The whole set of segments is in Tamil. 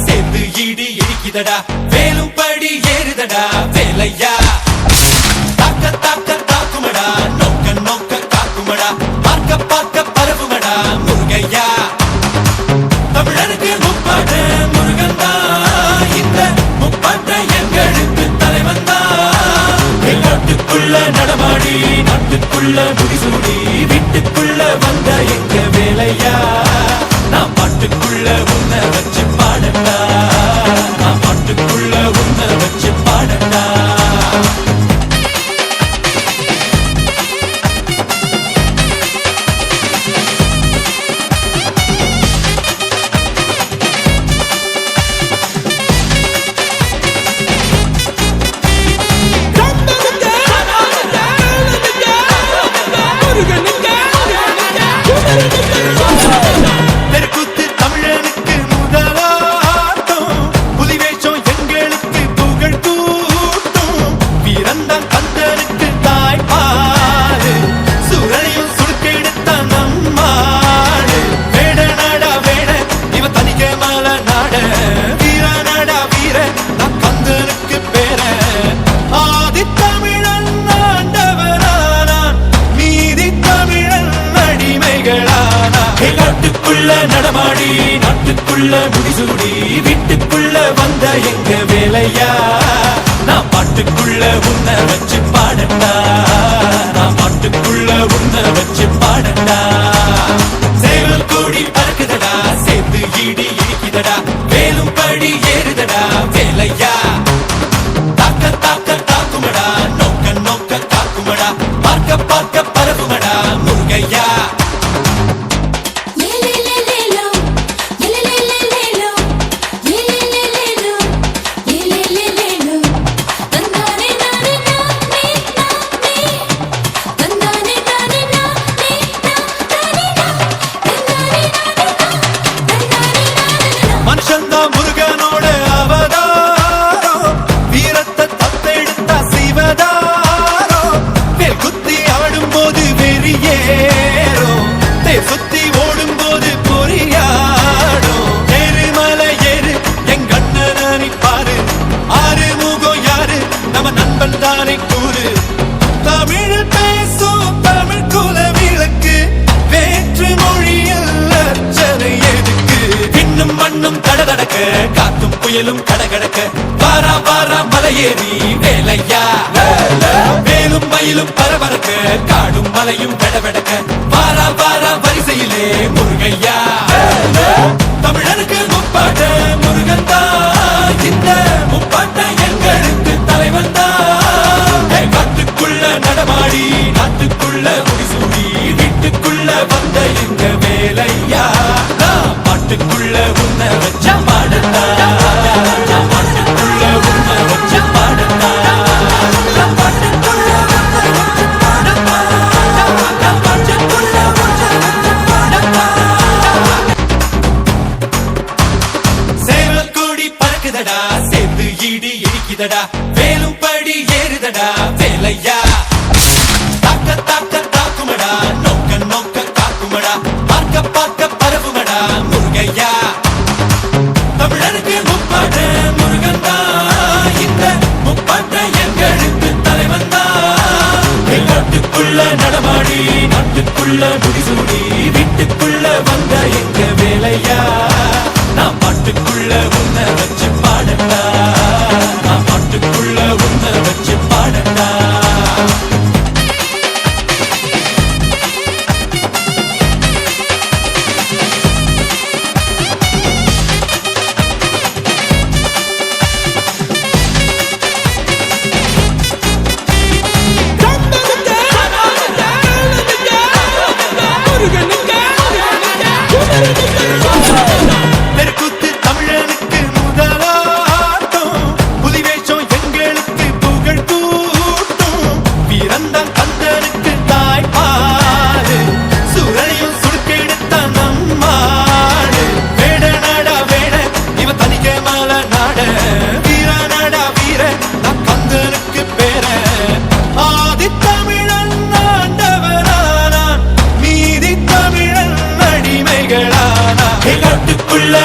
சேர்ந்து ஈடு இடிக்குதடா வேலும் படி ஏறுதடா வேலையா தாக்க தாக்க தாக்குமடா நோக்க நோக்க காக்குமடா பார்க்க பார்க்க பரவுமடா முருகையா தமிழனுக்கு முப்பாட்ட முருகன் தான் இந்த முப்பாட்ட எங்களுக்கு தலைவன் தான் நாட்டுக்குள்ள நடமாடி நாட்டுக்குள்ள முடிசூடி வீட்டுக்குள்ள வந்த எங்க வேலையா நான் பாட்டுக்குள்ள உன்னை வச்சு பாடட்டா நான் பாட்டுக்குள்ள உன்னை வச்சு பாடட்டா நடமாடி நாட்டுக்குள்ள முடிசூடி வீட்டுக்குள்ள வந்த எங்க வேலையா நான் பாட்டுக்குள்ள உன்னை வச்சு பாடட்டா நான் பாட்டுக்குள்ள உன்னை வச்சு பாடட்டா சேவல் கூடி பறக்குதடா சேர்ந்து ஈடு இடிக்குதடா வேலும் படி ஏறுதடா வேலையா தாக்க தாக்க தாக்குமடா நோக்க நோக்க காக்குமடா பார்க்க பார்க்க பரவுமடா முருகையா முருகனோட அவதாரம் வீரத்தை தத்தெடுத்தா செய்வதாரோ வேல் குத்தி ஆடும் போது வெறியேறோ தேர் சுத்தி ஓடும் போது பொறியாடோ ஏறுமலை ஏறு எங்க அண்ணனை பாரு ஆறு முகம் யாரு நம்ம நண்பன் தானே கூறு தமிழில் பேசும் தமிழ் குல விளக்கு வேற்று மொழியில் அர்ச்சனை எதுக்கு இன்னும் மண்ணும் கடகடக்க காத்தும் புயலும் கடகடக்க வாரா வாரா மலையேறி வேலையா வேலும் மயிலும் பரபரக்க காடும் மலையும் கடவடக்க வாரா வாரா வரிசையிலே முருகையா தமிழனுக்கு முப்பாட்ட முருகன் தான் இந்த முப்பாட்ட எங்களுக்கு தலைவன் தான் காட்டுக்குள்ள நடமாடி நாட்டுக்குள்ள முடிசூடி வீட்டுக்குள்ள வந்த எங்க வேலையா நான் பாட்டுக்குள்ள உன்னை வச்ச பாடட்டா நான் பாட்டுக்குள்ள உன்னை வச்ச பாடட்டா நான் பாட்டுக்குள்ள உன்னை வச்ச பாடட்டா நான் பாட்டுக்குள்ள உன்னை வச்ச பாடட்டா சேவல் கூடி பறக்குதடா சேர்ந்து ஈடு இடிக்குதடா வேலும் படி ஏறுதடா வேலையா தாக்க தாக்க தாக்குமடா நோக்க நோக்க காக்குமடா பார்க்க பார்க்க பரவுமடா முருகையா தமிழனுக்கு முப்பாட்ட முருகன் தான் இந்த முப்பாட்ட எங்களுக்கு தலைவன் தான் நாட்டுக்குள்ள நடமாடி நாட்டுக்குள்ள முடிசூடி வீட்டுக்குள்ள வந்த எங்க வேலையா நான் பாட்டுக்குள்ள உன்னை வச்சு பாடட்டா நான் பாட்டுக்குள்ள உன்னை வச்சு பாடட்டா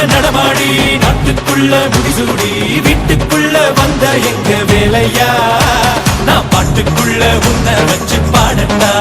நடமாடி நாட்டுக்குள்ள முடிசூடி வீட்டுக்குள்ள வந்த எங்க வேலையா நான் பாட்டுக்குள்ள உன்னை வச்சு பாடட்டா